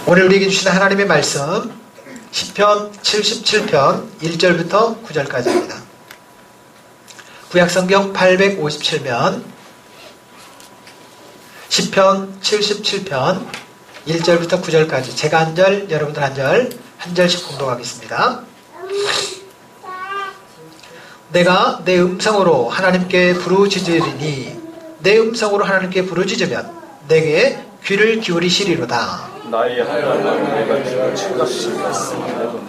오늘 우리에게 주신 하나님의 말씀 시편 77편 1절부터 9절까지입니다. 구약성경 857면 시편 77편 1절부터 9절까지 제가 한 절, 여러분들 한 절, 한 절씩 공독하겠습니다. 내가 내 음성으로 하나님께 부르짖으리니 내 음성으로 하나님께 부르짖으면 내게 귀를 기울이시리로다. 나의 하나님 내가 주를 책각시켰으나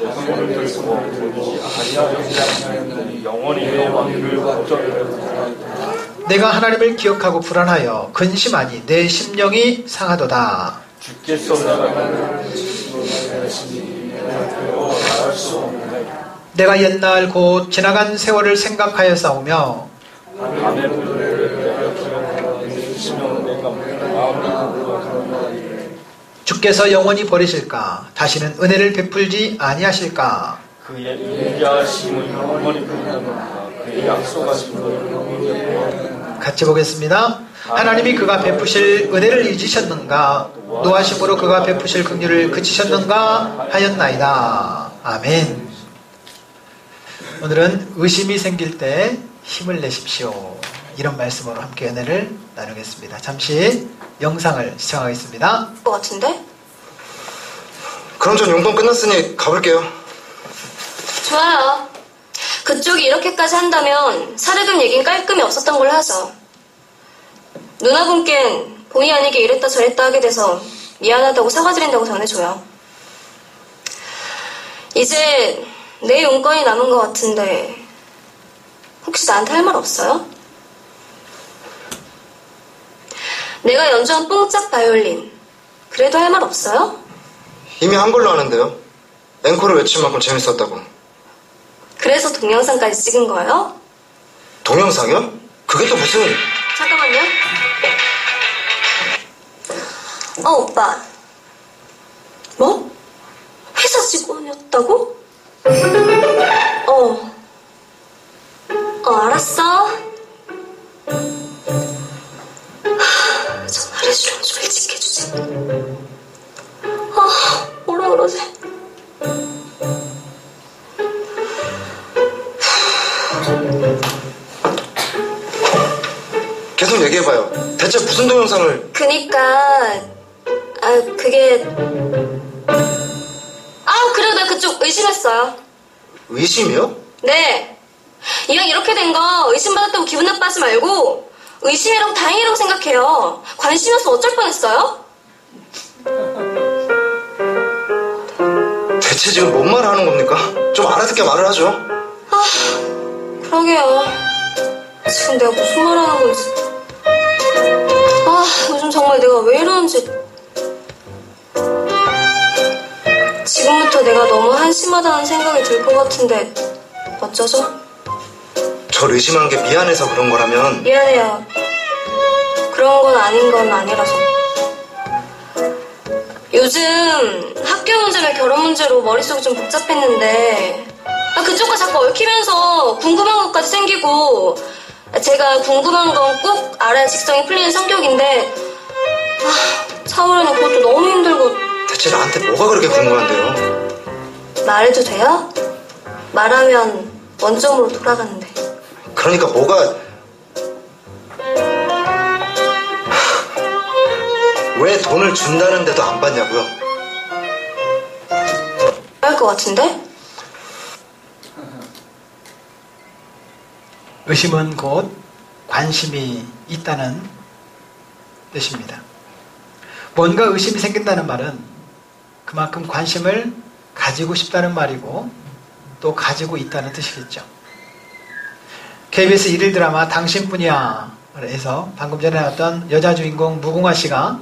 내 손을 들고 보지 아니하였으니 영원히 내 왕위를 걱정하였다. 내가 하나님을 기억하고 불안하여 근심하니 내 심령이 상하도다. 주께서 내가 옛날 곧 지나간 세월을 생각하여 싸우며 밤의 물을 기억하며 심령은 내가 마음을 주께서 영원히 버리실까? 다시는 은혜를 베풀지 아니하실까? 그의 인자하심은 영원히 끝나는가? 그의 약속하심은 영원히 같이 보겠습니다. 하나님이 그가 베푸실 은혜를 잊으셨는가? 노하심으로 그가 베푸실 긍휼을 그치셨는가? 하였나이다. 아멘. 오늘은 의심이 생길 때 힘을 내십시오. 이런 말씀으로 함께 은혜를 나누겠습니다. 잠시 영상을 시청하겠습니다. 것 같은데? 그럼 전 용돈 끝났으니 가볼게요. 좋아요. 그쪽이 이렇게까지 한다면 사례금 얘긴 깔끔히 없었던 걸로 하죠. 누나분께는 본의 아니게 이랬다 저랬다 하게 돼서 미안하다고 사과드린다고 전해줘요. 이제 내 용건이 남은 것 같은데 혹시 나한테 할 말 없어요? 내가 연주한 뽕짝 바이올린 그래도 할 말 없어요? 이미 한 걸로 아는데요. 앵콜을 외친 만큼 재밌었다고. 그래서 동영상까지 찍은 거예요? 동영상이요? 그게 또 무슨... 잠깐만요. 오빠. 뭐? 회사 직원이었다고? 알았어. 전화해주려면 솔직히 해주지. 뭐라 그러지? 계속 얘기해봐요. 대체 무슨 동영상을... 그게... 그래도 나 그쪽 의심했어요. 의심이요? 네. 이왕 이렇게 된 거 의심받았다고 기분 나빠하지 말고 의심이라고 다행이라고 생각해요. 관심이었으면 어쩔 뻔했어요? 대체 지금 뭔 말을 하는 겁니까? 좀 알아듣게 말을 하죠. 그러게요. 지금 내가 무슨 말 하는 건지. 요즘 정말 내가 왜 이러는지. 지금부터 내가 너무 한심하다는 생각이 들 것 같은데 어쩌죠? 절 의심한 게 미안해서 그런 거라면... 미안해요. 그런 건 아닌 건 아니라서. 요즘 학교 문제나 결혼 문제로 머릿속이 좀 복잡했는데 그쪽과 자꾸 얽히면서 궁금한 것까지 생기고 제가 궁금한 건 꼭 알아야 직성이 풀리는 성격인데 참으려니 그것도 너무 힘들고. 대체 나한테 뭐가 그렇게 궁금한데요? 말해도 돼요? 말하면 원점으로 돌아가는데. 그러니까 뭐가... 왜 돈을 준다는데도 안 받냐고요? 할 것 같은데? 의심은 곧 관심이 있다는 뜻입니다. 뭔가 의심이 생긴다는 말은 그만큼 관심을 가지고 싶다는 말이고 또 가지고 있다는 뜻이겠죠. KBS 일일 드라마 당신뿐이야 에서 방금 전에 나왔던 여자 주인공 무궁화 씨가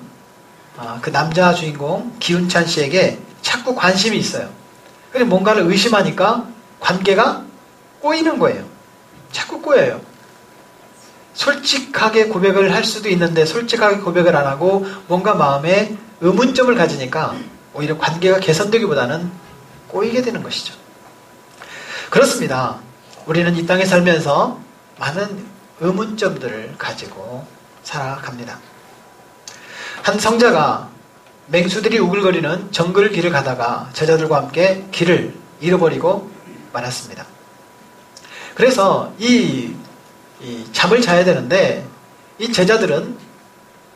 그 남자 주인공 기훈찬 씨에게 자꾸 관심이 있어요. 근데 뭔가를 의심하니까 관계가 꼬이는 거예요. 자꾸 꼬여요. 솔직하게 고백을 할 수도 있는데 솔직하게 고백을 안 하고 뭔가 마음에 의문점을 가지니까 오히려 관계가 개선되기보다는 꼬이게 되는 것이죠. 그렇습니다. 우리는 이 땅에 살면서 많은 의문점들을 가지고 살아갑니다. 한 성자가 맹수들이 우글거리는 정글 길을 가다가 제자들과 함께 길을 잃어버리고 말았습니다. 그래서 이 잠을 자야 되는데 이 제자들은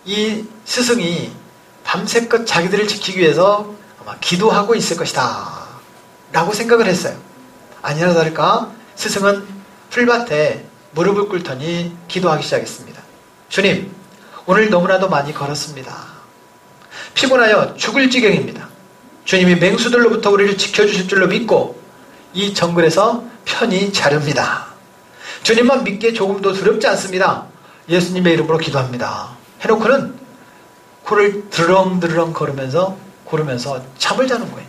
이 스승이 밤새껏 자기들을 지키기 위해서 아마 기도하고 있을 것이다 라고 생각을 했어요. 아니나 다를까 스승은 풀밭에 무릎을 꿇더니 기도하기 시작했습니다. 주님, 오늘 너무나도 많이 걸었습니다. 피곤하여 죽을 지경입니다. 주님이 맹수들로부터 우리를 지켜주실 줄로 믿고 이 정글에서 편히 자렵니다. 주님만 믿기에 조금도 두렵지 않습니다. 예수님의 이름으로 기도합니다. 해놓고는 코를 드렁드렁 고르면서 잠을 자는 거예요.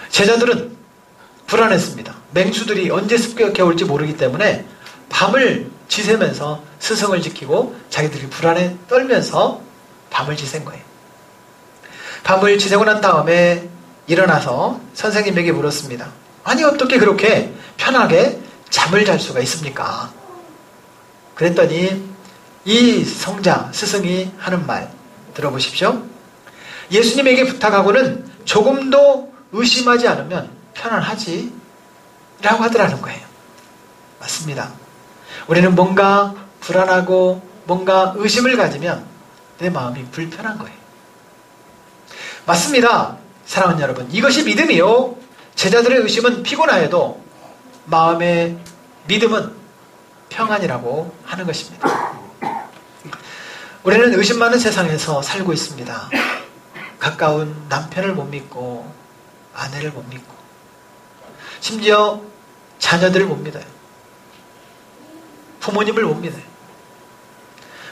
제자들은 불안했습니다. 맹수들이 언제 습격해 올지 모르기 때문에 밤을 지새면서 스승을 지키고 자기들이 불안에 떨면서 밤을 지샌 거예요. 밤을 지새고 난 다음에 일어나서 선생님에게 물었습니다. 아니 어떻게 그렇게 편하게 잠을 잘 수가 있습니까? 그랬더니 이 성자 스승이 하는 말 들어보십시오. 예수님에게 부탁하고는 조금도 의심하지 않으면 편안하지 라고 하더라는 거예요. 맞습니다. 우리는 뭔가 불안하고 뭔가 의심을 가지면 내 마음이 불편한 거예요. 맞습니다. 사랑하는 여러분, 이것이 믿음이요. 제자들의 의심은 피곤하여도 마음의 믿음은 평안이라고 하는 것입니다. 우리는 의심 많은 세상에서 살고 있습니다. 가까운 남편을 못 믿고 아내를 못 믿고 심지어 자녀들을 못 믿어요. 부모님을 못 믿어요.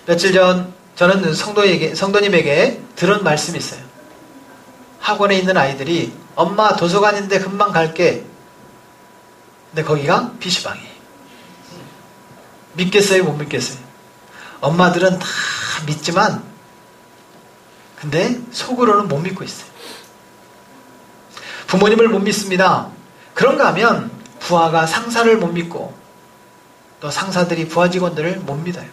며칠 전 저는 성도님에게 들은 말씀이 있어요. 학원에 있는 아이들이 엄마 도서관인데 금방 갈게. 근데 거기가 PC방이에요. 믿겠어요? 못 믿겠어요? 엄마들은 다 믿지만 근데 속으로는 못 믿고 있어요. 부모님을 못 믿습니다. 그런가 하면 부하가 상사를 못 믿고 또 상사들이 부하 직원들을 못 믿어요.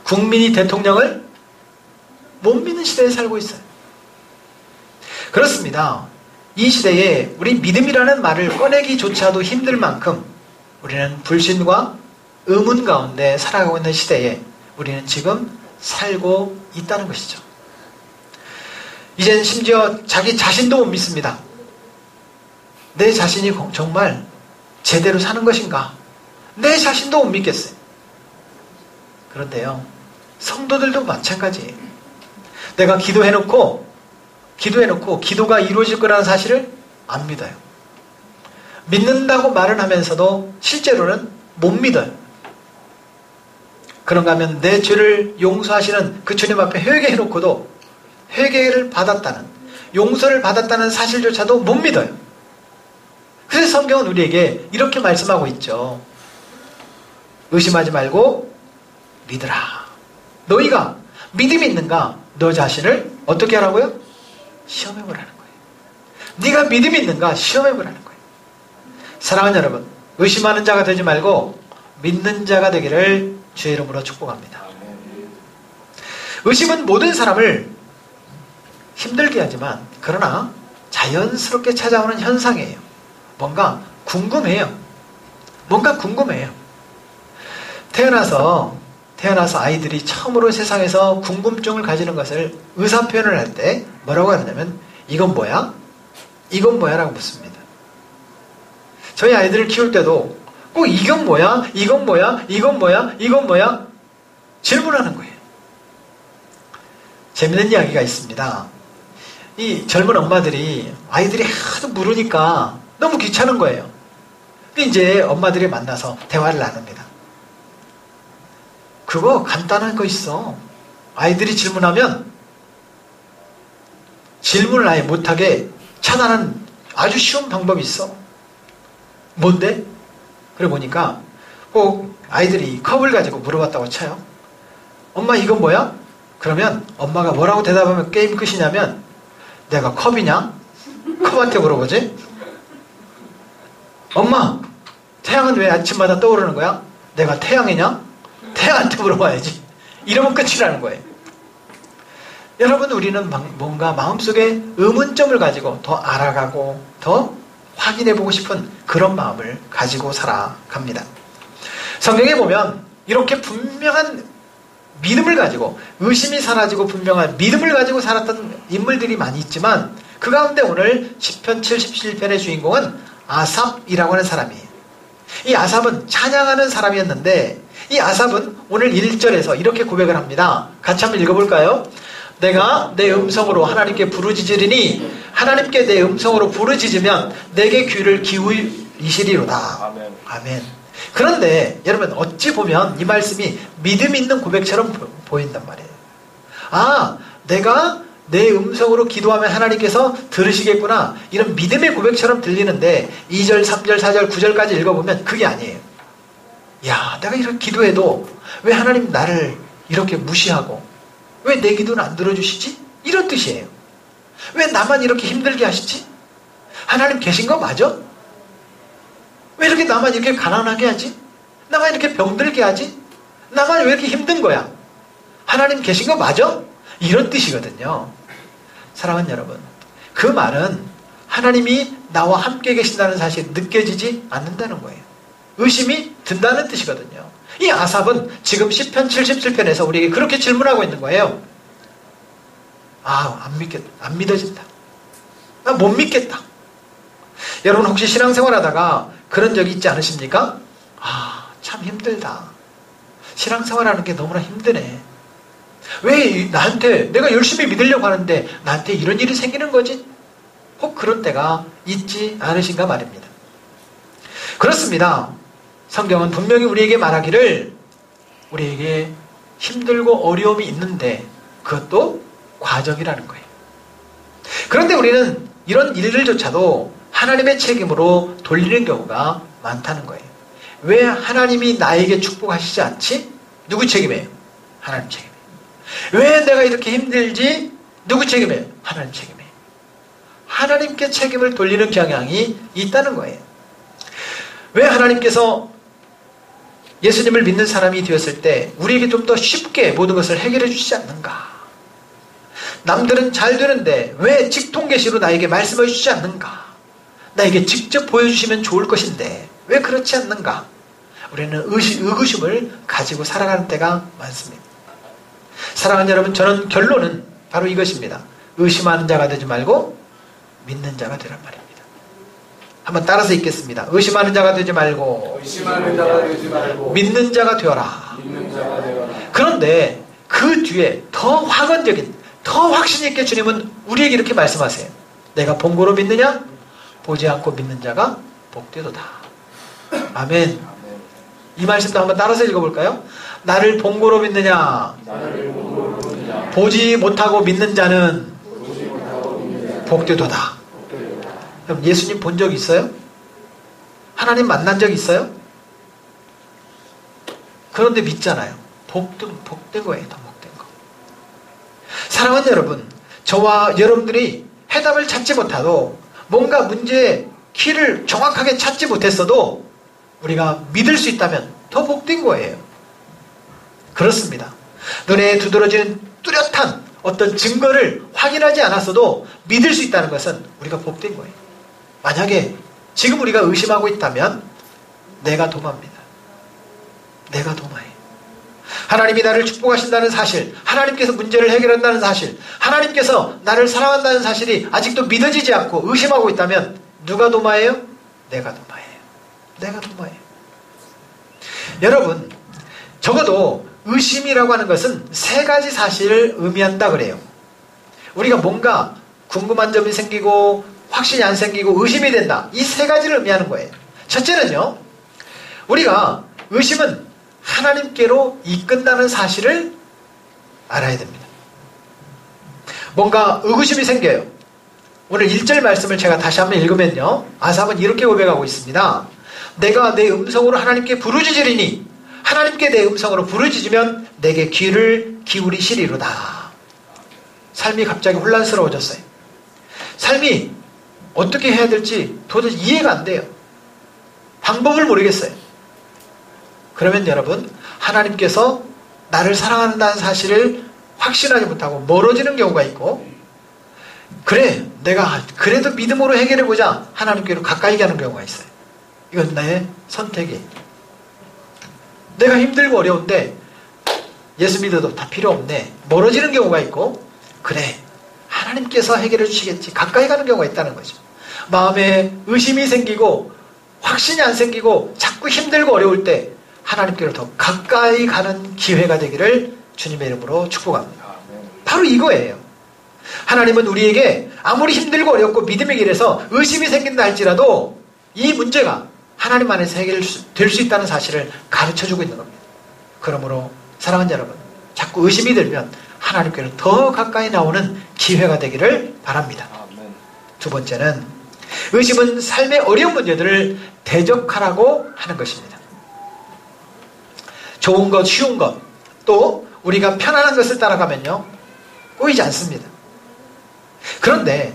국민이 대통령을 못 믿는 시대에 살고 있어요. 그렇습니다. 이 시대에 우리 믿음이라는 말을 꺼내기조차도 힘들 만큼 우리는 불신과 의문 가운데 살아가고 있는 시대에 우리는 지금 살고 있다는 것이죠. 이젠 심지어 자기 자신도 못 믿습니다. 내 자신이 정말 제대로 사는 것인가? 내 자신도 못 믿겠어요. 그런데요, 성도들도 마찬가지예요. 내가 기도해놓고 기도가 이루어질 거라는 사실을 안 믿어요. 믿는다고 말은 하면서도 실제로는 못 믿어요. 그런가 하면 내 죄를 용서하시는 그 주님 앞에 회개해놓고도 회개를 받았다는, 용서를 받았다는 사실조차도 못 믿어요. 그래서 성경은 우리에게 이렇게 말씀하고 있죠. 의심하지 말고 믿으라. 너희가 믿음이 있는가? 너 자신을 어떻게 하라고요? 시험해보라는 거예요. 네가 믿음이 있는가? 시험해보라는 거예요. 사랑하는 여러분, 의심하는 자가 되지 말고 믿는 자가 되기를 주의 이름으로 축복합니다. 의심은 모든 사람을 힘들게 하지만 그러나 자연스럽게 찾아오는 현상이에요. 뭔가 궁금해요. 태어나서 아이들이 처음으로 세상에서 궁금증을 가지는 것을 의사표현을 할 때 뭐라고 하느냐면 이건 뭐야? 이건 뭐야? 라고 묻습니다. 저희 아이들을 키울 때도 꼭 이건 뭐야? 이건 뭐야? 이건 뭐야? 이건 뭐야? 질문하는 거예요. 재밌는 이야기가 있습니다. 이 젊은 엄마들이 아이들이 하도 물으니까 너무 귀찮은 거예요. 근데 이제 엄마들이 만나서 대화를 나눕니다. 그거 간단한 거 있어. 아이들이 질문하면 질문을 아예 못하게 차단하는 아주 쉬운 방법이 있어. 뭔데? 그래 보니까 꼭 아이들이 컵을 가지고 물어봤다고 쳐요. 엄마 이건 뭐야? 그러면 엄마가 뭐라고 대답하면 게임 끝이냐면 내가 컵이냐? 컵한테 물어보지? 엄마 태양은 왜 아침마다 떠오르는 거야? 내가 태양이냐? 태양한테 물어봐야지. 이러면 끝이라는 거예요. 여러분, 우리는 뭔가 마음속에 의문점을 가지고 더 알아가고 더 확인해보고 싶은 그런 마음을 가지고 살아갑니다. 성경에 보면 이렇게 분명한 믿음을 가지고, 의심이 사라지고 분명한 믿음을 가지고 살았던 인물들이 많이 있지만, 그 가운데 오늘 시편 77편의 주인공은 아삽이라고 하는 사람이에요. 이 아삽은 찬양하는 사람이었는데, 이 아삽은 오늘 1절에서 이렇게 고백을 합니다. 같이 한번 읽어볼까요? 내가 내 음성으로 하나님께 부르짖으리니 하나님께 내 음성으로 부르짖으면 내게 귀를 기울이시리로다. 아멘. 아멘. 그런데 여러분, 어찌 보면 이 말씀이 믿음 있는 고백처럼 보인단 말이에요. 아, 내가 내 음성으로 기도하면 하나님께서 들으시겠구나, 이런 믿음의 고백처럼 들리는데 2절, 3절, 4절, 9절까지 읽어보면 그게 아니에요. 야, 내가 이렇게 기도해도 왜 하나님 나를 이렇게 무시하고 왜 내 기도는 안 들어주시지? 이런 뜻이에요. 왜 나만 이렇게 힘들게 하시지? 하나님 계신 거 맞아? 왜 이렇게 나만 이렇게 가난하게 하지? 나만 이렇게 병들게 하지? 나만 왜 이렇게 힘든 거야? 하나님 계신 거 맞아? 이런 뜻이거든요. 사랑하는 여러분, 그 말은 하나님이 나와 함께 계신다는 사실이 느껴지지 않는다는 거예요. 의심이 든다는 뜻이거든요. 이 아삽은 지금 시편 77편에서 우리에게 그렇게 질문하고 있는 거예요. 아, 안 믿어진다. 나 못 믿겠다. 여러분, 혹시 신앙생활 하다가 그런 적이 있지 않으십니까? 아, 참 힘들다. 신앙생활 하는 게 너무나 힘드네. 왜 나한테, 내가 열심히 믿으려고 하는데 나한테 이런 일이 생기는 거지? 혹 그런 때가 있지 않으신가 말입니다. 그렇습니다. 성경은 분명히 우리에게 말하기를, 우리에게 힘들고 어려움이 있는데 그것도 과정이라는 거예요. 그런데 우리는 이런 일들조차도 하나님의 책임으로 돌리는 경우가 많다는 거예요. 왜 하나님이 나에게 축복하시지 않지? 누구 책임이에요? 하나님 책임이에요. 왜 내가 이렇게 힘들지? 누구 책임이에요? 하나님 책임이에요. 하나님께 책임을 돌리는 경향이 있다는 거예요. 왜 하나님께서 예수님을 믿는 사람이 되었을 때 우리에게 좀 더 쉽게 모든 것을 해결해 주시지 않는가? 남들은 잘 되는데 왜 직통계시로 나에게 말씀해 주시지 않는가? 나에게 직접 보여주시면 좋을 것인데 왜 그렇지 않는가? 우리는 의구심을 가지고 살아가는 때가 많습니다. 사랑하는 여러분, 저는 결론은 바로 이것입니다. 의심하는 자가 되지 말고 믿는 자가 되란 말입니다. 한번 따라서 읽겠습니다. 의심하는 자가 되지 말고 믿는 자가 되어라. 그런데 그 뒤에 더 확언적인, 더 확신 있게 주님은 우리에게 이렇게 말씀하세요. 내가 본고로 믿느냐? 보지 않고 믿는 자가 복되도다. 아멘. 이 말씀도 한번 따라서 읽어볼까요? 나를 본고로 믿느냐? 보지 못하고 믿는 자는 복되도다. 그럼 예수님 본 적 있어요? 하나님 만난 적 있어요? 그런데 믿잖아요. 복된 거예요. 더 복된 거. 사랑하는 여러분, 저와 여러분들이 해답을 찾지 못하도, 뭔가 문제의 키를 정확하게 찾지 못했어도 우리가 믿을 수 있다면 더 복된 거예요. 그렇습니다. 눈에 두드러지는 뚜렷한 어떤 증거를 확인하지 않았어도 믿을 수 있다는 것은 우리가 복된 거예요. 만약에 지금 우리가 의심하고 있다면 내가 도마입니다. 내가 도마예요. 하나님이 나를 축복하신다는 사실, 하나님께서 문제를 해결한다는 사실, 하나님께서 나를 사랑한다는 사실이 아직도 믿어지지 않고 의심하고 있다면 누가 도마예요? 내가 도마예요. 내가 도마예요. 여러분, 적어도 의심이라고 하는 것은 세 가지 사실을 의미한다 그래요. 우리가 뭔가 궁금한 점이 생기고 확신이 안 생기고 의심이 된다. 이 세 가지를 의미하는 거예요. 첫째는요, 우리가 의심은 하나님께로 이끈다는 사실을 알아야 됩니다. 뭔가 의구심이 생겨요. 오늘 1절 말씀을 제가 다시 한번 읽으면요, 아삽은 이렇게 고백하고 있습니다. 내가 내 음성으로 하나님께 부르짖으리니 하나님께 내 음성으로 부르짖으면 내게 귀를 기울이시리로다. 삶이 갑자기 혼란스러워졌어요. 삶이 어떻게 해야 될지 도대체 이해가 안 돼요. 방법을 모르겠어요. 그러면 여러분, 하나님께서 나를 사랑한다는 사실을 확신하지 못하고 멀어지는 경우가 있고, 그래 내가 그래도 믿음으로 해결해보자 하나님께로 가까이 가는 경우가 있어요. 이건 나의 선택이. 내가 힘들고 어려운데 예수 믿어도 다 필요 없네, 멀어지는 경우가 있고, 그래 하나님께서 해결해 주시겠지, 가까이 가는 경우가 있다는 거죠. 마음에 의심이 생기고 확신이 안 생기고 자꾸 힘들고 어려울 때 하나님께로 더 가까이 가는 기회가 되기를 주님의 이름으로 축복합니다. 바로 이거예요. 하나님은 우리에게 아무리 힘들고 어렵고 믿음의 길에서 의심이 생긴다 할지라도 이 문제가 하나님 안에서 해결될 수 있다는 사실을 가르쳐주고 있는 겁니다. 그러므로 사랑하는 여러분, 자꾸 의심이 들면 하나님께로 더 가까이 나오는 기회가 되기를 바랍니다. 두 번째는, 의심은 삶의 어려운 문제들을 대적하라고 하는 것입니다. 좋은 것, 쉬운 것, 또 우리가 편안한 것을 따라가면요 꼬이지 않습니다. 그런데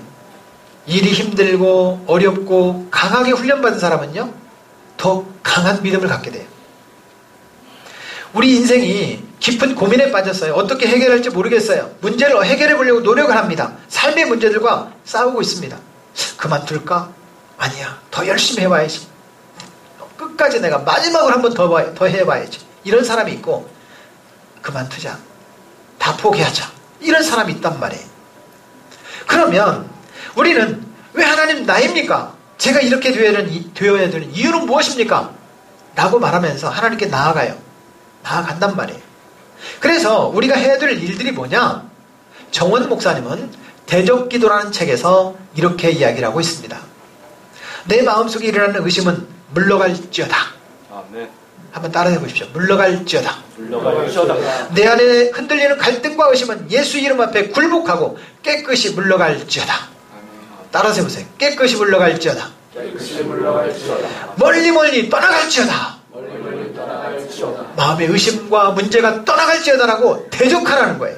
일이 힘들고 어렵고 강하게 훈련받은 사람은요 더 강한 믿음을 갖게 돼요. 우리 인생이 깊은 고민에 빠졌어요. 어떻게 해결할지 모르겠어요. 문제를 해결해 보려고 노력을 합니다. 삶의 문제들과 싸우고 있습니다. 그만둘까? 아니야, 더 열심히 해봐야지. 끝까지 내가 마지막으로 한 번 더 해봐야지. 이런 사람이 있고, 그만두자, 다 포기하자, 이런 사람이 있단 말이에요. 그러면 우리는 왜 하나님 나입니까? 제가 이렇게 되어야 되는 이유는 무엇입니까? 라고 말하면서 하나님께 나아간단 말이에요. 그래서 우리가 해야 될 일들이 뭐냐? 정원 목사님은 대적기도라는 책에서 이렇게 이야기를 하고 있습니다. 내 마음속에 일어나는 의심은 물러갈지어다. 아멘. 한번 따라해 보십시오. 물러갈지어다. 물러갈지어다. 내 안에 흔들리는 갈등과 의심은 예수 이름 앞에 굴복하고 깨끗이 물러갈지어다. 따라서 해보세요. 깨끗이 물러갈지어다. 깨끗이 물러갈지어다. 멀리 떠나갈지어다. 멀리 떠나갈지어다. 마음의 의심과 문제가 떠나갈지어다라고 대적하라는 거예요.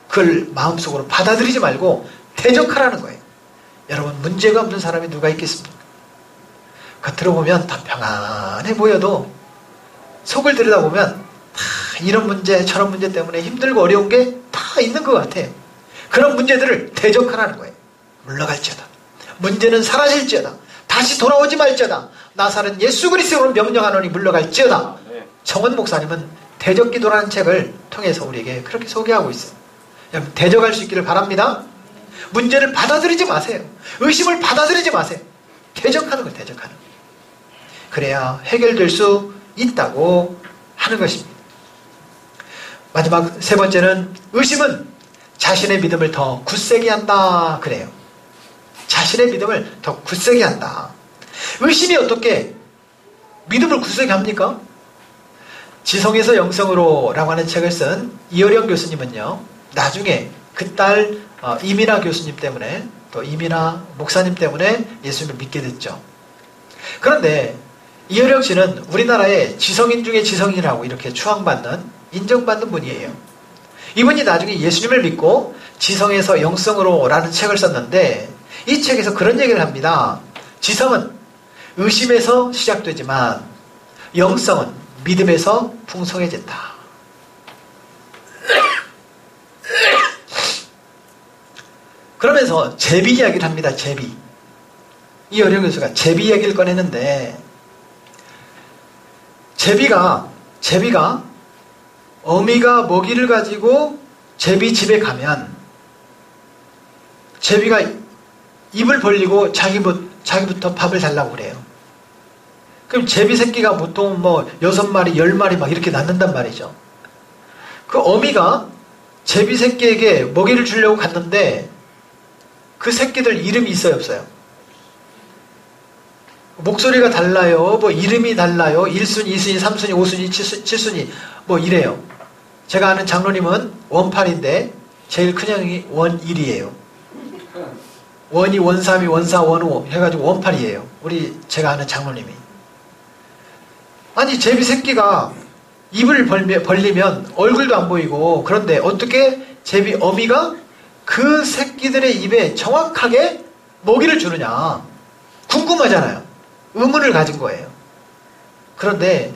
그걸 마음속으로 받아들이지 말고 대적하라는 거예요. 여러분, 문제가 없는 사람이 누가 있겠습니까? 겉으로 보면 다 평안해 보여도 속을 들여다보면 다 이런 문제 저런 문제 때문에 힘들고 어려운 게 다 있는 것 같아요. 그런 문제들을 대적하라는 거예요. 물러갈지어다. 문제는 사라질지어다. 다시 돌아오지 말지어다. 나사는 예수 그리스도로 명령하노니 물러갈지어다. 정원 목사님은 대적기도라는 책을 통해서 우리에게 그렇게 소개하고 있어요. 여러분, 대적할 수 있기를 바랍니다. 문제를 받아들이지 마세요. 의심을 받아들이지 마세요. 대적하는 거예요. 대적하는 거예요. 그래야 해결될 수 있다고 하는 것입니다. 마지막 세 번째는, 의심은 자신의 믿음을 더 굳세게 한다 그래요. 자신의 믿음을 더 굳세게 한다. 의심이 어떻게 믿음을 굳세게 합니까? 지성에서 영성으로 라고 하는 책을 쓴 이어령 교수님은요, 나중에 그 딸 이민아 교수님 때문에, 또 이민아 목사님 때문에 예수님을 믿게 됐죠. 그런데 이어령 씨는 우리나라의 지성인 중에 지성인이라고 이렇게 추앙받는, 인정받는 분이에요. 이분이 나중에 예수님을 믿고 지성에서 영성으로 라는 책을 썼는데, 이 책에서 그런 얘기를 합니다. 지성은 의심에서 시작되지만 영성은 믿음에서 풍성해진다. 그러면서 제비 이야기를 합니다. 제비. 이어령 교수가 제비 이야기를 꺼냈는데, 제비가 어미가 먹이를 가지고 제비 집에 가면 제비가 입을 벌리고 자기부터 밥을 달라고 그래요. 그럼 제비 새끼가 보통 6마리, 10마리 막 이렇게 낳는단 말이죠. 그 어미가 제비 새끼에게 먹이를 주려고 갔는데 그 새끼들 이름이 있어요, 없어요? 목소리가 달라요. 이름이 달라요. 1순위, 2순위, 3순위, 5순위, 7순위 이래요. 제가 아는 장로님은 원팔인데 제일 큰 형이 원일이에요. 원이, 원삼이, 원사, 원오 해가지고 원팔이에요. 제가 아는 장로님이. 아니, 제비 새끼가 입을 벌리면 얼굴도 안 보이고, 그런데 어떻게 제비 어미가 그 새끼들의 입에 정확하게 먹이를 주느냐 궁금하잖아요. 의문을 가진 거예요. 그런데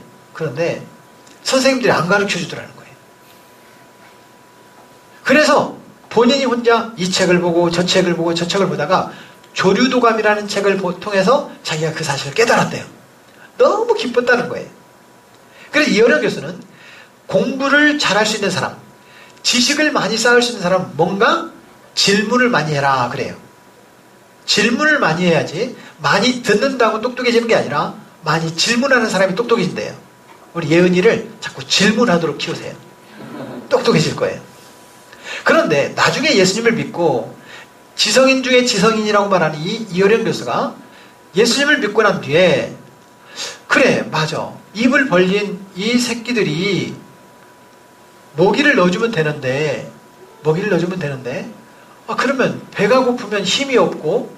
선생님들이 안 가르쳐 주더라는 거예요. 그래서 본인이 혼자 이 책을 보고 저 책을 보고 저 책을 보다가 조류도감이라는 책을 통해서 자기가 그 사실을 깨달았대요. 너무 기뻤다는 거예요. 그래서 이어령 교수는 공부를 잘할 수 있는 사람, 지식을 많이 쌓을 수 있는 사람, 뭔가 질문을 많이 해라 그래요. 질문을 많이 해야지 많이 듣는다고 똑똑해지는 게 아니라 많이 질문하는 사람이 똑똑해진대요. 우리 예은이를 자꾸 질문하도록 키우세요. 똑똑해질 거예요. 그런데 나중에 예수님을 믿고 지성인 중에 지성인이라고 말하는 이 이어령 교수가 예수님을 믿고 난 뒤에 그래 맞아 입을 벌린 이 새끼들이 먹이를 넣어주면 되는데 그러면 배가 고프면 힘이 없고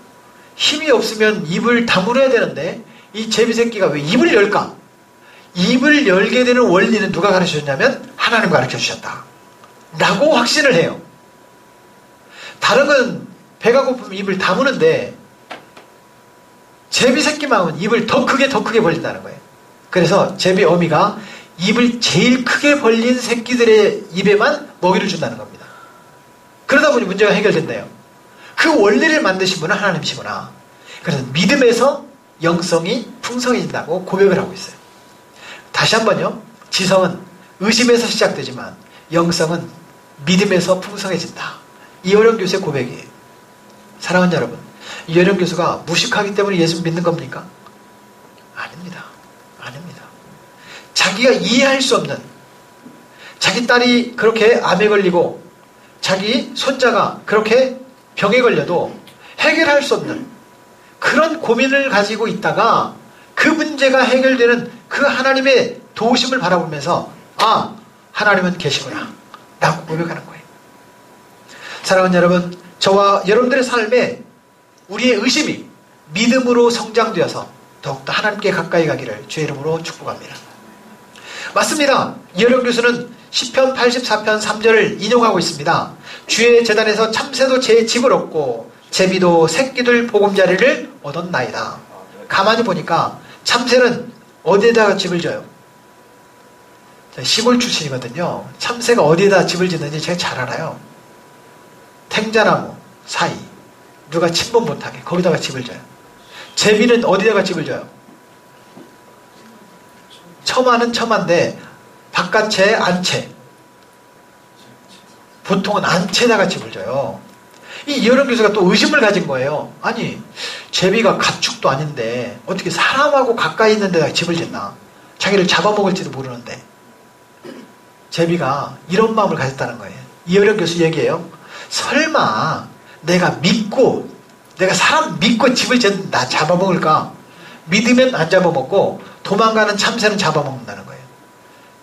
힘이 없으면 입을 다물어야 되는데 이 제비새끼가 왜 입을 열까? 입을 열게 되는 원리는 누가 가르쳐줬냐면 하나님 가르쳐주셨다 라고 확신을 해요. 다른 건 배가 고프면 입을 다무는데 제비새끼 마음은 입을 더 크게 벌린다는 거예요. 그래서 제비 어미가 입을 제일 크게 벌린 새끼들의 입에만 먹이를 준다는 겁니다. 그러다 보니 문제가 해결된대요. 그 원리를 만드신 분은 하나님이시구나. 그래서 믿음에서 영성이 풍성해진다고 고백을 하고 있어요. 다시 한번요. 지성은 의심에서 시작되지만 영성은 믿음에서 풍성해진다. 이어령 교수의 고백이에요. 사랑하는 여러분, 이어령 교수가 무식하기 때문에 예수 믿는 겁니까? 아닙니다. 자기가 이해할 수 없는, 자기 딸이 그렇게 암에 걸리고 자기 손자가 그렇게 병에 걸려도 해결할 수 없는 그런 고민을 가지고 있다가 그 문제가 해결되는 그 하나님의 도우심을 바라보면서 아, 하나님은 계시구나 라고 고백하는 거예요. 사랑하는 여러분, 저와 여러분들의 삶에 우리의 의심이 믿음으로 성장되어서 더욱더 하나님께 가까이 가기를 주의 이름으로 축복합니다. 맞습니다. 이어령 교수는 시편 84편 3절을 인용하고 있습니다. 주의 제단에서 참새도 제 집을 얻고 제비도 새끼들 보금자리를 얻었나이다. 가만히 보니까 참새는 어디에다가 집을 져요? 시골 출신이거든요. 참새가 어디에다 집을 짓는지 제가 잘 알아요. 탱자나무 사이 누가 침범 못하게 거기다가 집을 져요. 제비는 어디다가 집을 져요? 처마는 처마인데 바깥에 안채, 보통은 안채에다가 집을 져요. 이 이어령 교수가 또 의심을 가진 거예요. 아니 제비가 가축도 아닌데 어떻게 사람하고 가까이 있는 데다가 집을 짓나? 자기를 잡아먹을지도 모르는데. 제비가 이런 마음을 가졌다는 거예요. 이어령 교수 얘기해요. 설마 내가 사람 믿고 집을 짓는다 잡아먹을까? 믿으면 안 잡아먹고 도망가는 참새는 잡아먹는다는 거예요.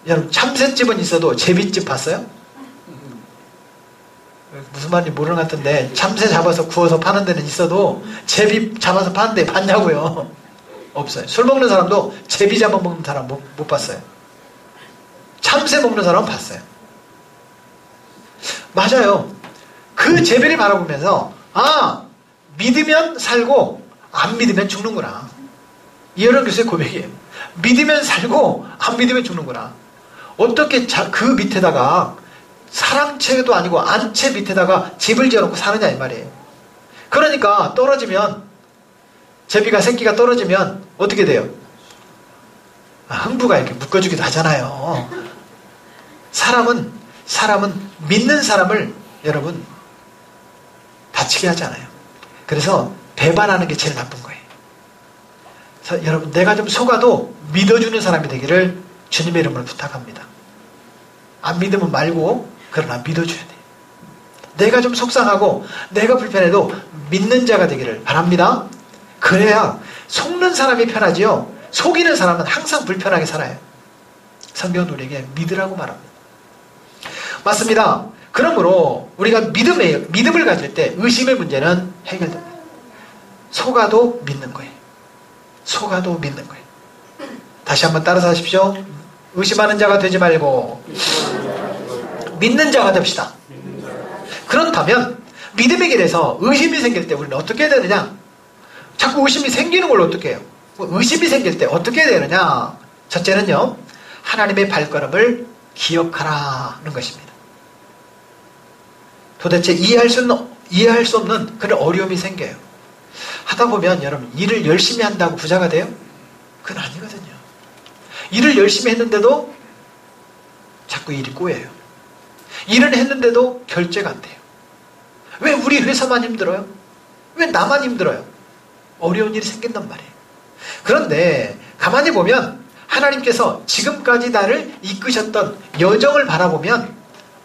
여러분 참새집은 있어도 제비집 봤어요? 무슨 말인지 모르는 것 같은데 참새 잡아서 구워서 파는 데는 있어도 제비 잡아서 파는 데 봤냐고요? 없어요. 술 먹는 사람도 제비 잡아먹는 사람 못 봤어요. 참새 먹는 사람은 봤어요. 맞아요. 그 제비를 바라보면서 아 믿으면 살고 안 믿으면 죽는구나. 이어령 교수의 고백이에요. 믿으면 살고 안 믿으면 죽는구나. 어떻게 그 밑에다가 사랑채도 아니고 안채 밑에다가 집을 지어놓고 사느냐 이 말이에요. 그러니까 떨어지면 제비가 새끼가 떨어지면 어떻게 돼요? 흥부가 이렇게 묶어주기도 하잖아요. 사람은 믿는 사람을 여러분 다치게 하잖아요. 그래서 배반하는 게 제일 나쁜 거예요. 그래서 여러분 내가 좀 속아도 믿어주는 사람이 되기를 주님의 이름으로 부탁합니다. 안 믿으면 말고 그러나 믿어줘야 돼요. 내가 좀 속상하고 내가 불편해도 믿는 자가 되기를 바랍니다. 그래야 속는 사람이 편하지요. 속이는 사람은 항상 불편하게 살아요. 성경은 우리에게 믿으라고 말합니다. 맞습니다. 그러므로 우리가 믿음을 가질 때 의심의 문제는 해결됩니다. 속아도 믿는 거예요. 속아도 믿는 거예요. 다시 한번 따라서 하십시오. 의심하는 자가 되지 말고 믿는 자가 됩시다. 그렇다면 믿음의 길에서 의심이 생길 때 우리는 어떻게 해야 되느냐? 자꾸 의심이 생기는 걸 어떻게 해요? 의심이 생길 때 어떻게 해야 되느냐? 첫째는요, 하나님의 발걸음을 기억하라는 것입니다. 도대체 이해할 수 없는 그런 어려움이 생겨요. 하다 보면 여러분 일을 열심히 한다고 부자가 돼요? 그건 아니거든요. 일을 열심히 했는데도 자꾸 일이 꼬여요. 일을 했는데도 결제가 안 돼요. 왜 우리 회사만 힘들어요? 왜 나만 힘들어요? 어려운 일이 생긴단 말이에요. 그런데 가만히 보면 하나님께서 지금까지 나를 이끄셨던 여정을 바라보면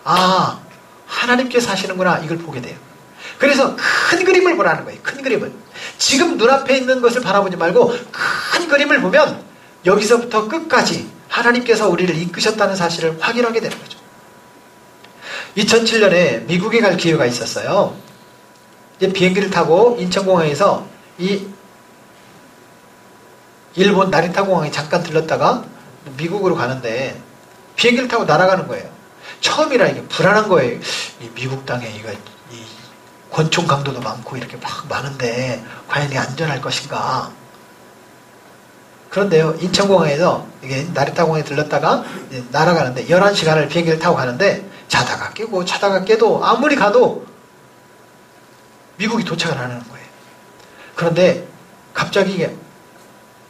아, 하나님께서 하시는구나 이걸 보게 돼요. 그래서 큰 그림을 보라는 거예요. 큰 그림을. 지금 눈앞에 있는 것을 바라보지 말고 큰 그림을 보면 여기서부터 끝까지 하나님께서 우리를 이끄셨다는 사실을 확인하게 되는 거죠. 2007년에 미국에 갈 기회가 있었어요. 이제 비행기를 타고 인천공항에서 이 일본 나리타 공항에 잠깐 들렀다가 미국으로 가는데 비행기를 타고 날아가는 거예요. 처음이라 이게 불안한 거예요. 이 미국 땅에 이 권총 강도도 많고 이렇게 막 많은데 과연 이게 안전할 것인가? 그런데요, 인천공항에서 이게 나리타 공항에 들렀다가 날아가는데 11시간을 비행기를 타고 가는데 자다가 깨고 자다가 깨도 아무리 가도 미국이 도착을 안 하는 거예요. 그런데 갑자기 이게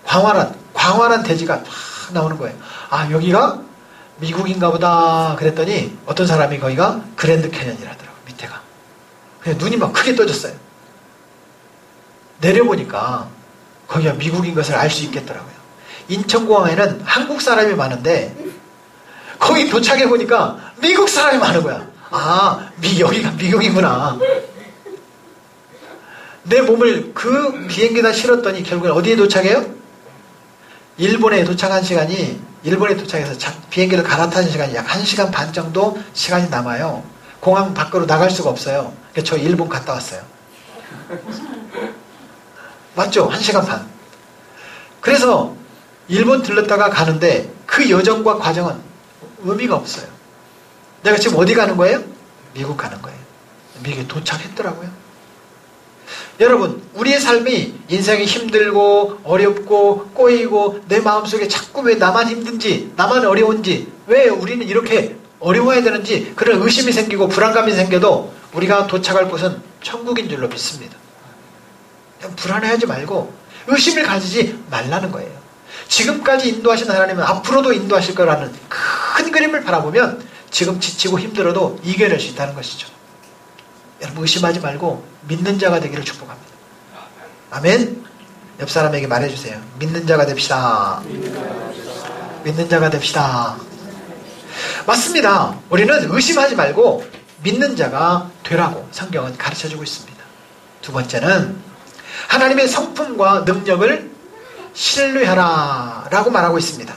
광활한 대지가 막 나오는 거예요. 아, 여기가 미국인가 보다 그랬더니 어떤 사람이 거기가 그랜드 캐년이라더라고요. 밑에가. 그냥 눈이 막 크게 떠졌어요. 내려보니까 거기가 미국인 것을 알 수 있겠더라고요. 인천공항에는 한국 사람이 많은데 거기 도착해 보니까 미국 사람이 많은 거야. 아, 여기가 미국이구나. 내 몸을 그 비행기에다 실었더니 결국엔 어디에 도착해요? 일본에 도착한 시간이, 일본에 도착해서 비행기를 갈아타는 시간이 약 1시간 반 정도 시간이 남아요. 공항 밖으로 나갈 수가 없어요. 그래서 저 일본 갔다 왔어요. 맞죠? 1시간 반. 그래서 일본 들렀다가 가는데 그 여정과 과정은 의미가 없어요. 내가 지금 어디 가는 거예요? 미국 가는 거예요. 미국에 도착했더라고요. 여러분, 우리의 삶이 인생이 힘들고 어렵고 꼬이고 내 마음속에 자꾸 왜 나만 힘든지, 나만 어려운지, 왜 우리는 이렇게 어려워야 되는지 그런 의심이 생기고 불안감이 생겨도 우리가 도착할 곳은 천국인 줄로 믿습니다. 그냥 불안해하지 말고 의심을 가지지 말라는 거예요. 지금까지 인도하신 하나님은 앞으로도 인도하실 거라는 큰 그림을 바라보면 지금 지치고 힘들어도 이겨낼 수 있다는 것이죠. 여러분, 의심하지 말고 믿는 자가 되기를 축복합니다. 아멘. 옆 사람에게 말해주세요. 믿는 자가 됩시다. 믿는 자가 됩시다. 맞습니다. 우리는 의심하지 말고 믿는 자가 되라고 성경은 가르쳐주고 있습니다. 두 번째는 하나님의 성품과 능력을 신뢰하라 라고 말하고 있습니다.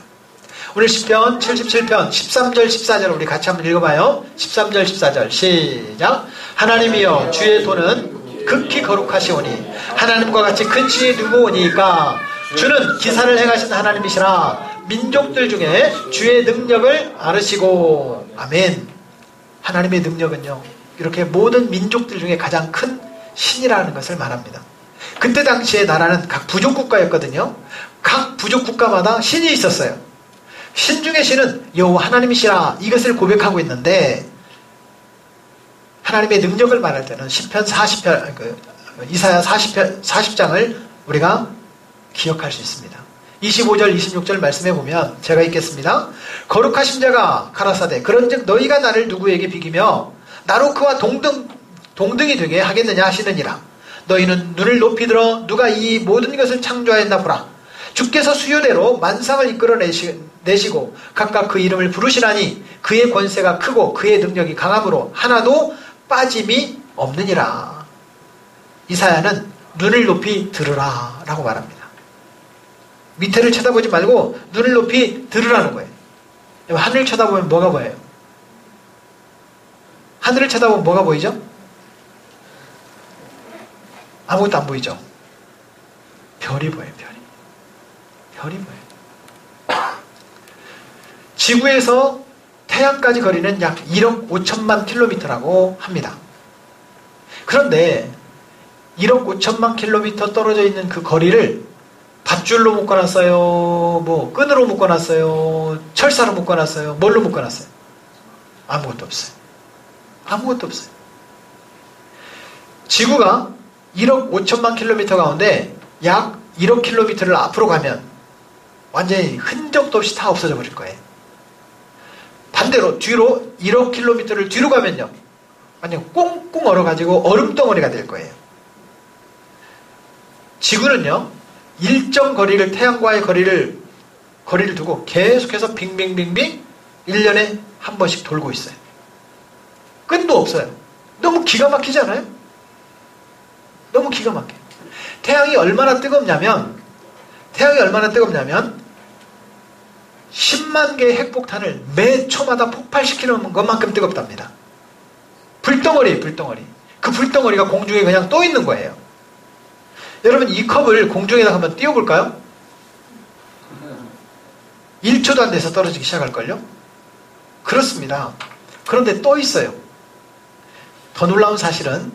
오늘 시편 77편 13절 14절 우리 같이 한번 읽어봐요. 13절 14절 시작. 하나님이여 주의 도는 극히 거룩하시오니 하나님과 같이 큰 신이 누구오니까 주는 기사를 행하신 하나님이시라. 민족들 중에 주의 능력을 아르시고. 아멘. 하나님의 능력은요, 이렇게 모든 민족들 중에 가장 큰 신이라는 것을 말합니다. 그때 당시에 나라는 각 부족국가였거든요. 각 부족국가마다 신이 있었어요. 신 중의 신은 여호와 하나님이시라 이것을 고백하고 있는데, 하나님의 능력을 말할 때는 시편 40편, 이사야 40장을 우리가 기억할 수 있습니다. 25절 26절 말씀해 보면 제가 읽겠습니다. 거룩하신 자가 가라사대 그런즉 너희가 나를 누구에게 비기며 나로 그와 동등이 되게 하겠느냐 하시느니라. 너희는 눈을 높이 들어 누가 이 모든 것을 창조하였나 보라. 주께서 수요대로 만상을 이끌어내시고 각각 그 이름을 부르시나니 그의 권세가 크고 그의 능력이 강함으로 하나도 빠짐이 없느니라. 이사야는 눈을 높이 들으라 라고 말합니다. 밑에를 쳐다보지 말고 눈을 높이 들으라는 거예요. 하늘을 쳐다보면 뭐가 보여요? 하늘을 쳐다보면 뭐가 보이죠? 아무것도 안 보이죠? 별이 보여요. 별이 보여요. 지구에서 태양까지 거리는 약 1억 5천만 킬로미터라고 합니다. 그런데 1억 5천만 킬로미터 떨어져 있는 그 거리를 밧줄로 묶어놨어요, 뭐 끈으로 묶어놨어요, 철사로 묶어놨어요, 뭘로 묶어놨어요? 아무것도 없어요. 아무것도 없어요. 지구가 1억 5천만 킬로미터 가운데 약 1억 킬로미터를 앞으로 가면 완전히 흔적도 없이 다 없어져 버릴 거예요. 반대로 뒤로 1억 킬로미터를 뒤로 가면요, 완전 꽁꽁 얼어가지고 얼음덩어리가 될 거예요. 지구는요, 일정 거리를, 태양과의 거리를 두고 계속해서 빙빙빙빙 1년에 한 번씩 돌고 있어요. 끝도 없어요. 너무 기가 막히지 않아요? 너무 기가 막혀요. 태양이 얼마나 뜨겁냐면 10만 개의 핵폭탄을 매 초마다 폭발시키는 것만큼 뜨겁답니다. 불덩어리. 그 불덩어리가 공중에 그냥 떠 있는 거예요. 여러분, 이 컵을 공중에다 한번 띄워볼까요? 1초도 안 돼서 떨어지기 시작할걸요? 그렇습니다. 그런데 떠 있어요. 더 놀라운 사실은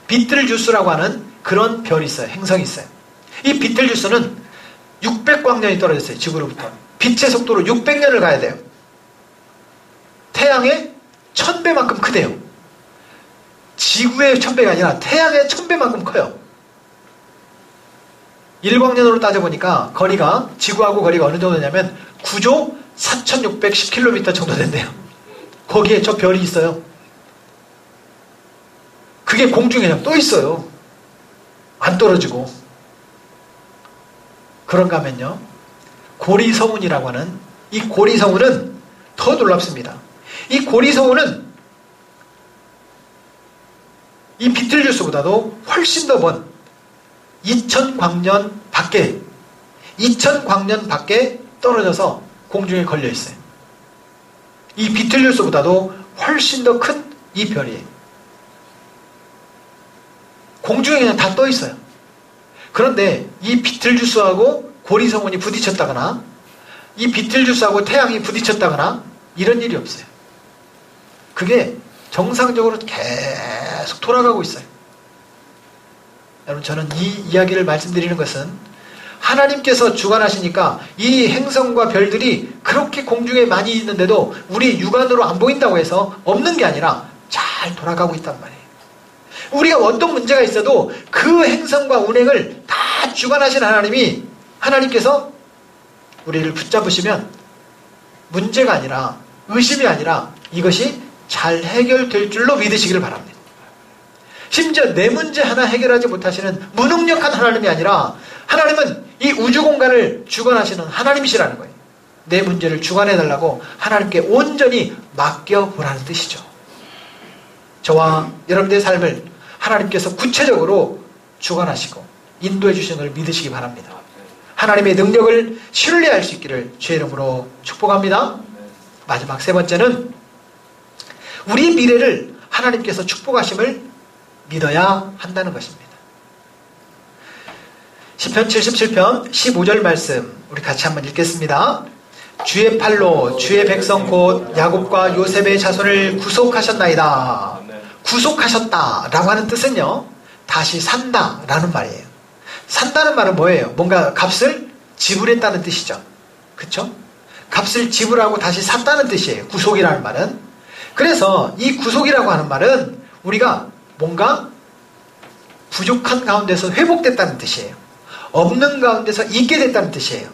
비틀주스라고 하는 그런 별이 있어요. 행성이 있어요. 이 비틀주스는 600광년이 떨어졌어요. 지구로부터. 빛의 속도로 600년을 가야 돼요. 태양의 1000배만큼 크대요. 지구의 1000배가 아니라 태양의 1000배만큼 커요. 1광년으로 따져보니까 지구하고 거리가 어느 정도 되냐면 9조 4610km 정도 된대요. 거기에 저 별이 있어요. 그게 공중에 그냥 떠 있어요. 안 떨어지고. 그런가 하면요, 고리성운이라고 하는 이 고리성운은 더 놀랍습니다. 이 고리성운은 이 비틀주스보다도 훨씬 더 먼 2000광년 밖에 떨어져서 공중에 걸려 있어요. 이 비틀주스보다도 훨씬 더 큰 이 별이에요. 공중에 그냥 다 떠 있어요. 그런데 이 비틀주스하고 고리성운이 부딪혔다거나 이 비틀주스하고 태양이 부딪혔다거나 이런 일이 없어요. 그게 정상적으로 계속 돌아가고 있어요. 여러분, 저는 이 이야기를 말씀드리는 것은 하나님께서 주관하시니까 이 행성과 별들이 그렇게 공중에 많이 있는데도 우리 육안으로 안 보인다고 해서 없는 게 아니라 잘 돌아가고 있단 말이에요. 우리가 어떤 문제가 있어도 그 행성과 운행을 다 주관하신 하나님께서 우리를 붙잡으시면 문제가 아니라, 의심이 아니라 이것이 잘 해결될 줄로 믿으시기를 바랍니다. 심지어 내 문제 하나 해결하지 못하시는 무능력한 하나님이 아니라 하나님은 이 우주 공간을 주관하시는 하나님이시라는 거예요. 내 문제를 주관해달라고 하나님께 온전히 맡겨보라는 뜻이죠. 저와 여러분들의 삶을 하나님께서 구체적으로 주관하시고 인도해 주시는 걸 믿으시기 바랍니다. 하나님의 능력을 신뢰할 수 있기를 주의 이름으로 축복합니다. 마지막 세 번째는 우리 미래를 하나님께서 축복하심을 믿어야 한다는 것입니다. 시편 77편 15절 말씀 우리 같이 한번 읽겠습니다. 주의 팔로 주의 백성 곧 야곱과 요셉의 자손을 구속하셨나이다. 구속하셨다라고 하는 뜻은요, 다시 산다라는 말이에요. 산다는 말은 뭐예요? 뭔가 값을 지불했다는 뜻이죠. 그쵸? 값을 지불하고 다시 샀다는 뜻이에요. 구속이라는 말은. 그래서 이 구속이라고 하는 말은 우리가 뭔가 부족한 가운데서 회복됐다는 뜻이에요. 없는 가운데서 있게 됐다는 뜻이에요.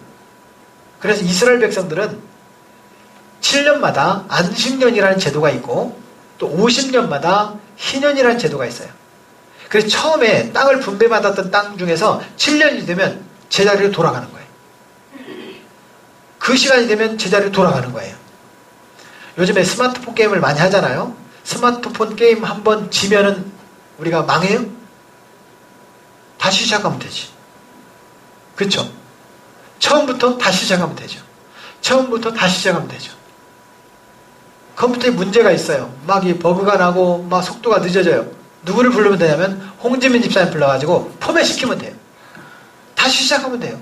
그래서 이스라엘 백성들은 7년마다 안식년이라는 제도가 있고 또 50년마다 희년이라는 제도가 있어요. 그래서 처음에 땅을 분배받았던 땅 중에서 7년이 되면 제자리로 돌아가는 거예요. 그 시간이 되면 제자리로 돌아가는 거예요. 요즘에 스마트폰 게임을 많이 하잖아요. 스마트폰 게임 한번 지면은 우리가 망해요? 다시 시작하면 되지. 그렇죠? 처음부터 다시 시작하면 되죠. 처음부터 다시 시작하면 되죠. 컴퓨터에 문제가 있어요. 막 이 버그가 나고 막 속도가 늦어져요. 누구를 부르면 되냐면 홍지민 집사님 불러가지고 포맷 시키면 돼요. 다시 시작하면 돼요.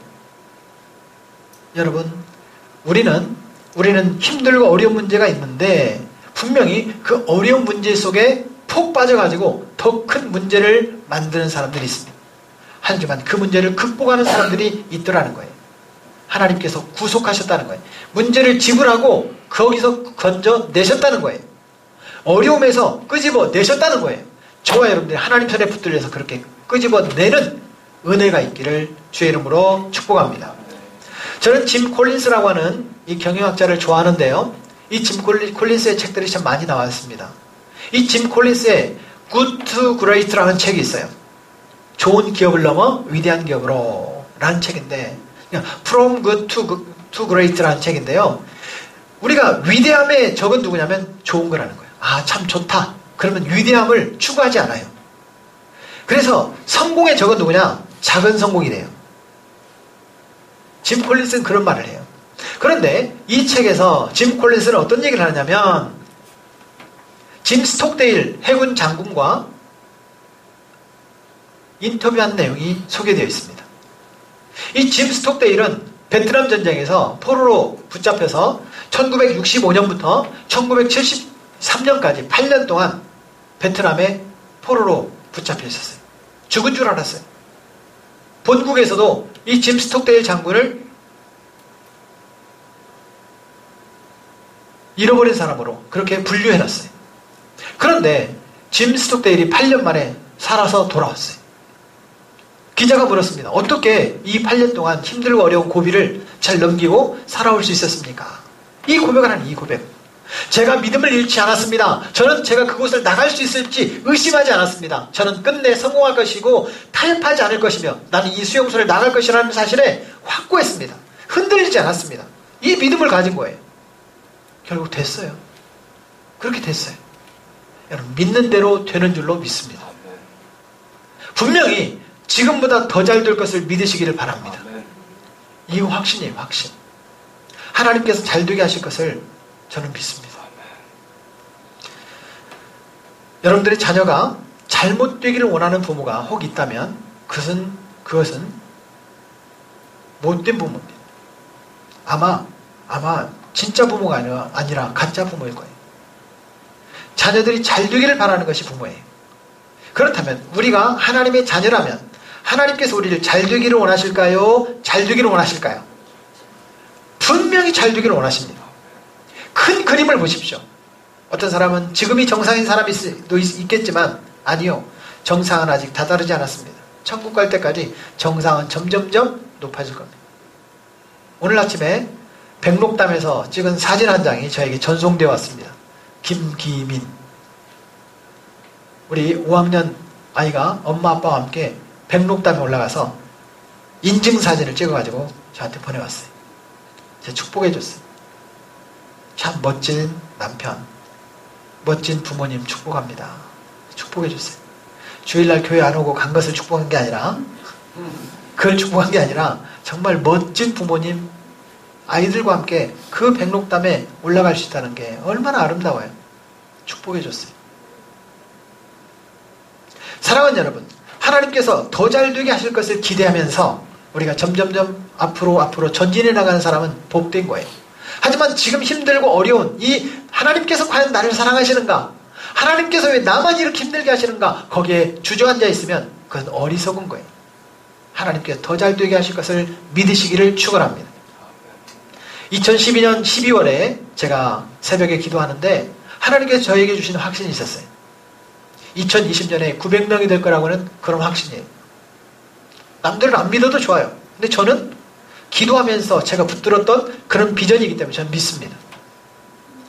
여러분, 우리는 힘들고 어려운 문제가 있는데 분명히 그 어려운 문제 속에 푹 빠져가지고 더 큰 문제를 만드는 사람들이 있습니다. 하지만 그 문제를 극복하는 사람들이 있더라는 거예요. 하나님께서 구속하셨다는 거예요. 문제를 지불하고 거기서 건져내셨다는 거예요. 어려움에서 끄집어 내셨다는 거예요. 저와 여러분들이 하나님 손에 붙들려서 그렇게 끄집어내는 은혜가 있기를 주의 이름으로 축복합니다. 저는 짐 콜린스라고 하는 이 경영학자를 좋아하는데요. 이 짐 콜린스의 책들이 참 많이 나왔습니다. 이 짐 콜린스의 Good to Great라는 책이 있어요. 좋은 기업을 넘어 위대한 기업으로 라는 책인데, From Good to Great라는 책인데요. 우리가 위대함의 적은 누구냐면 좋은 거라는 거예요. 아, 참 좋다. 그러면 위대함을 추구하지 않아요. 그래서 성공의 적은 누구냐? 작은 성공이래요. 짐 콜린스는 그런 말을 해요. 그런데 이 책에서 짐 콜린스는 어떤 얘기를 하냐면 짐 스톡데일 해군 장군과 인터뷰한 내용이 소개되어 있습니다. 이 짐 스톡데일은 베트남 전쟁에서 포로로 붙잡혀서 1965년부터 1973년까지 8년 동안 베트남에 포로로 붙잡혀 있었어요. 죽은 줄 알았어요. 본국에서도 이 짐 스톡데일 장군을 잃어버린 사람으로 그렇게 분류해놨어요. 그런데 짐 스톡데일이 8년 만에 살아서 돌아왔어요. 기자가 물었습니다. 어떻게 이 8년 동안 힘들고 어려운 고비를 잘 넘기고 살아올 수 있었습니까? 이 고백을 하는 이 고백. 제가 믿음을 잃지 않았습니다. 저는 제가 그곳을 나갈 수 있을지 의심하지 않았습니다. 저는 끝내 성공할 것이고 타협하지 않을 것이며 나는 이 수용소를 나갈 것이라는 사실에 확고했습니다. 흔들리지 않았습니다. 이 믿음을 가진 거예요. 결국 됐어요. 그렇게 됐어요. 여러분, 믿는 대로 되는 줄로 믿습니다. 분명히 지금보다 더 잘 될 것을 믿으시기를 바랍니다. 이 확신이에요, 확신. 하나님께서 잘 되게 하실 것을 저는 믿습니다. 여러분들의 자녀가 잘못되기를 원하는 부모가 혹 있다면 그것은 못된 부모입니다. 아마 진짜 부모가 아니라 가짜 부모일 거예요. 자녀들이 잘 되기를 바라는 것이 부모예요. 그렇다면 우리가 하나님의 자녀라면 하나님께서 우리를 잘 되기를 원하실까요? 잘 되기를 원하실까요? 분명히 잘 되기를 원하십니다. 큰 그림을 보십시오. 어떤 사람은 지금이 정상인 사람이 있겠지만 아니요. 정상은 아직 다다르지 않았습니다. 천국 갈 때까지 정상은 점점점 높아질 겁니다. 오늘 아침에 백록담에서 찍은 사진 한 장이 저에게 전송되어 왔습니다. 김기민. 우리 5학년 아이가 엄마 아빠와 함께 백록담에 올라가서 인증사진을 찍어가지고 저한테 보내왔어요. 제가 축복해줬어요. 참 멋진 남편, 멋진 부모님 축복합니다. 축복해줬어요. 주일날 교회 안 오고 간 것을 축복한 게 아니라, 그걸 축복한 게 아니라 정말 멋진 부모님, 아이들과 함께 그 백록담에 올라갈 수 있다는 게 얼마나 아름다워요. 축복해줬어요. 사랑하는 여러분, 하나님께서 더 잘되게 하실 것을 기대하면서 우리가 점점점 앞으로 전진해 나가는 사람은 복된 거예요. 하지만 지금 힘들고 어려운 이 하나님께서 과연 나를 사랑하시는가? 하나님께서 왜 나만 이렇게 힘들게 하시는가? 거기에 주저앉아 있으면 그건 어리석은 거예요. 하나님께서 더 잘되게 하실 것을 믿으시기를 축원합니다. 2012년 12월에 제가 새벽에 기도하는데 하나님께서 저에게 주신 확신이 있었어요. 2020년에 900명이 될 거라고는 그런 확신이에요. 남들은 안 믿어도 좋아요. 근데 저는 기도하면서 제가 붙들었던 그런 비전이기 때문에 저는 믿습니다.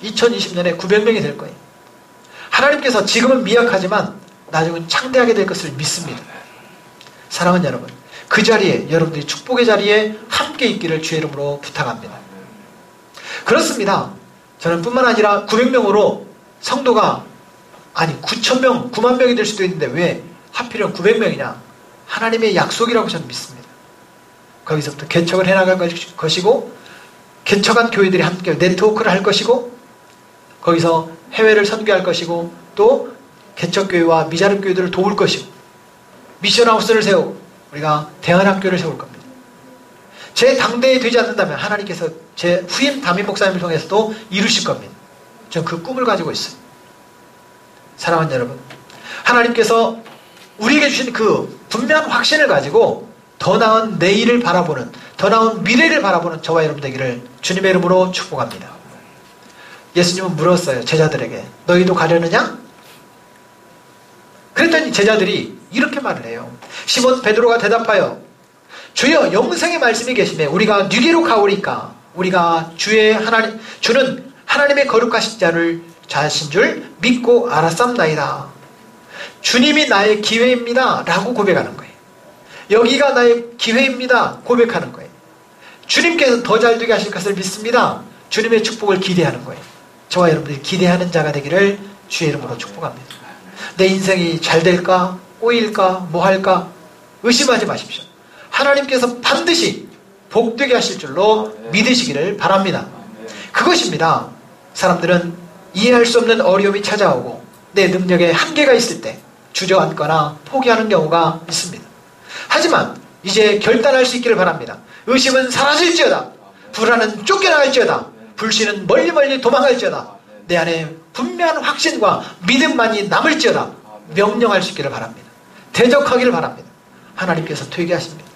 2020년에 900명이 될 거예요. 하나님께서 지금은 미약하지만 나중은 창대하게 될 것을 믿습니다. 사랑하는 여러분, 그 자리에 여러분들이 축복의 자리에 함께 있기를 주의 이름으로 부탁합니다. 그렇습니다. 저는 뿐만 아니라 900명으로 성도가 9,000명, 9만 명이 될 수도 있는데 왜 하필이면 900명이냐? 하나님의 약속이라고 저는 믿습니다. 거기서부터 개척을 해나갈 것이고 개척한 교회들이 함께 네트워크를 할 것이고 거기서 해외를 선교할 것이고 또 개척교회와 미자립교회들을 도울 것이고 미션하우스를 세우고 우리가 대안학교를 세울 겁니다. 제 당대에 되지 않는다면 하나님께서 제 후임 담임 목사님을 통해서도 이루실 겁니다. 저는 그 꿈을 가지고 있어요. 사랑하는 여러분, 하나님께서 우리에게 주신 그 분명한 확신을 가지고 더 나은 내일을 바라보는, 더 나은 미래를 바라보는 저와 여러분 되기를 주님의 이름으로 축복합니다. 예수님은 물었어요. 제자들에게. 너희도 가려느냐? 그랬더니 제자들이 이렇게 말을 해요. 시몬 베드로가 대답하여 주여 영생의 말씀이 계시매 우리가 누게로 가오리까 우리가 주는 하나님의 거룩하신 자신 줄 믿고 알았삼나이다. 주님이 나의 기회입니다 라고 고백하는 거예요. 여기가 나의 기회입니다 고백하는 거예요. 주님께서 더 잘되게 하실 것을 믿습니다. 주님의 축복을 기대하는 거예요. 저와 여러분들이 기대하는 자가 되기를 주의 이름으로 축복합니다. 내 인생이 잘 될까 꼬일까 뭐 할까 의심하지 마십시오. 하나님께서 반드시 복되게 하실 줄로 믿으시기를 바랍니다. 그것입니다. 사람들은 이해할 수 없는 어려움이 찾아오고 내 능력에 한계가 있을 때 주저앉거나 포기하는 경우가 있습니다. 하지만 이제 결단할 수 있기를 바랍니다. 의심은 사라질지어다. 불안은 쫓겨나갈지어다. 불신은 멀리 도망갈지어다. 내 안에 분명한 확신과 믿음만이 남을지어다. 명령할 수 있기를 바랍니다. 대적하기를 바랍니다. 하나님께서 되게 하십니다.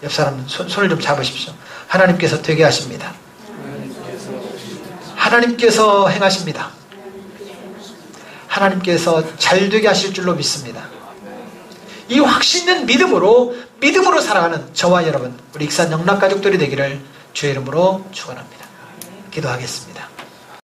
옆 사람 손을 좀 잡으십시오. 하나님께서 되게 하십니다. 하나님께서 행하십니다. 하나님께서 잘 되게 하실 줄로 믿습니다. 이 확신 있는 믿음으로 살아가는 저와 여러분 우리 익산 영락가족들이 되기를 주의 이름으로 축원합니다. 기도하겠습니다.